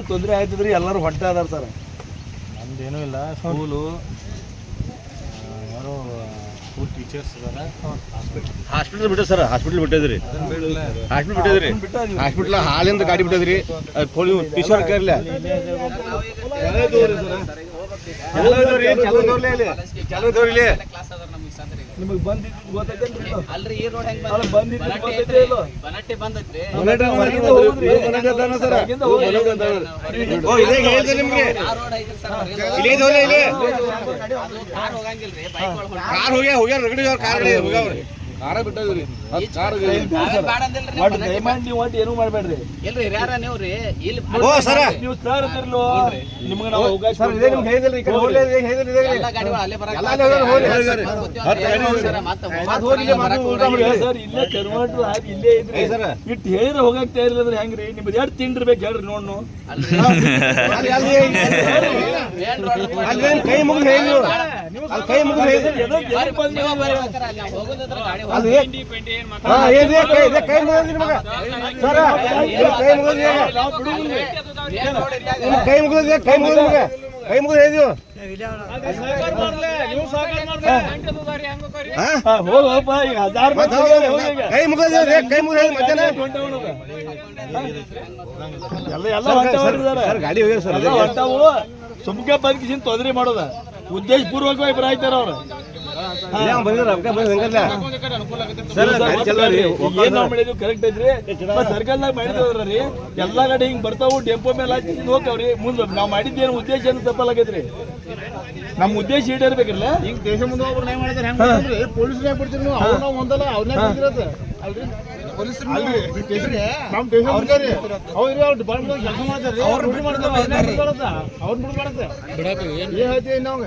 ತೊಂದರೆ ಆಯ್ತಿದ್ರಿ ಎಲ್ಲರೂ ಹೊಟ್ಟೆ ಅದಾರ ಸರ್. ನಮ್ದೇನೂ ಇಲ್ಲ. ಸ್ಕೂಲು ಯಾರೋ ಸ್ಕೂಲ್ ಟೀಚರ್ಸ್ ಇದಾರೆ. ಹಾಸ್ಪಿಟಲ್ ಬಿಟ್ಟದ ಸರ್, ಹಾಸ್ಪಿಟಲ್ ಬಿಟ್ಟಿದ್ರಿ, ಹಾಸ್ಪಿಟಲ್ ಹಾಲಿಂದ ಗಾಡಿ ಬಿಟ್ಟದ್ರಿ. ಟೀಚರ್ ಕೇರ್ಲ ನಿಮಗೆ ಬಂದಿದ್ದು ಗೊತ್ತೈತೇನ್ರಿ? ಅಲ್ರಿ ಈ ರೋಡ್ ಹೆಂಗ್ ಬಂದಿದ್ದು ಗೊತ್ತೈತೆ ಇಲ್ಲ? ಬನಟ್ಟಿ ಬಂದೈತ್ರಿ. ನಿಮ್ಗೆ ಆ ರೋಡ್ ಐತ್ರಿ ಸರ್. ಕಾರ್ ಹೋಗಂಗಿಲ್ರಿ, ಬೈಕ್ ನೀವು ಏನು ಮಾಡ್ಬೇಡ್ರಿ. ಇಲ್ರಿ ಯಾರ ನೀವ್ರಿ ಇಲ್ಲಿ ನೀವು ಸರ್ ಇದ್ರಲ್ಲೋ ನಿಮ್ಗೆ ನಾವು ಅವಕಾಶ ಎಲ್ಲ ಗಾಡಿಗಳು ಅಲ್ಲೇ ಬರಕ್ ಸರ್ ಇಲ್ಲೇ ಕರ್ನಾಟಕ ಹಾಕಿ ಇಲ್ಲೇ ಇದ್ರಿ ಇಟ್ಟು ಹೇಳಿದ್ರೆ ಹೋಗಕ್ತಾ ಇರ್ಲಿಲ್ಲ ಹೆಂಗ್ರಿ? ನಿಮ್ದು ಎರಡು ತಿಂಡಿರ್ಬೇಕು ಹೇಳ್ರಿ ನೋಡ್ನು. ಕೈ ಮುಗಿದು ಕೈ ಮುಗಿದು ಹೇಳಿದ್ವಿ. ಹೋಗಪ್ಪ ಈಗ 1000 ಕೈ ಮುಗಿದ್ರಿ, ಕೈ ಮುಗಿದು ಮಧ್ಯಾಹ್ನ ಎಲ್ಲ ಗಾಡಿ ಹೋಗ್ಯಾರ ಸರ್. ಹೊಂಟಾವು ಸುಮ್ಕೆ ಬದುಕಿಸಿನ ತೊಂದರೆ ಮಾಡೋದ ಉದ್ದೇಶ ಪೂರ್ವಕವಾಗಿ ಬರಾಯ್ತಾರ ಅವ್ರ. ಏನ್ ನಾವ್ ಮಾಡಿದ್ವಿ ಕರೆಕ್ಟ್ ಐತ್ರಿ. ಸರ್ಕಲ್ನಾಗ ಮಾಡಿದ್ರಿ ಎಲ್ಲಾ ಗಾಡಿ ಹಿಂಗ್ ಬರ್ತಾವು ಡೆಂಪೋ ಮೇಲೆ ಹಾಕಿ ಹೋಗ್ತಾವ್ರಿ. ಮುಂದೆ ನಾವ್ ಮಾಡಿದ್ದೇನು ಉದ್ದೇಶ ಏನು ತಪ್ಪಲಾಗೈತ್ರಿ? ನಮ್ ಉದ್ದೇಶ ಈಡೇರ್ಬೇಕಲ್ಲ. ಈಗ ದೇಶ ಮುಂದೆ ಒಬ್ರು ನ್ಯಾಯ ಮಾಡಿದ್ರೆ ಹೆಂಗ್ ಪೊಲೀಸ್ ಬಿಡ್ತೀರಿ ನೀವು? ಅವ್ರು ನಾವು ಒಂದಲ್ಲ ಅವ್ರನ್ನೇ ಬಿಡ್ತಿರತ್ತೆ ಅಲ್ರಿ. ಪೊಲೀಸ್ ನಮ್ಮ ದೇಶ ಅವ್ರಿಗೆ ಅವ್ರು ಡಿಪಾರ್ಟ್ಮೆಂಟ್ ಕೆಲಸ ಮಾಡ್ತಾರೆ. ಅವ್ರು ಬಿಡ್ಬಾರ್ದು, ಅವ್ರನ್ನ ಬಿಡ್ಬಾರ್ದು, ಅವ್ರನ್ನ ಬಿಡ್ಬಾರ್ದು. ಏನ್ ಹೇಳ್ತೀವಿ ನಾವು?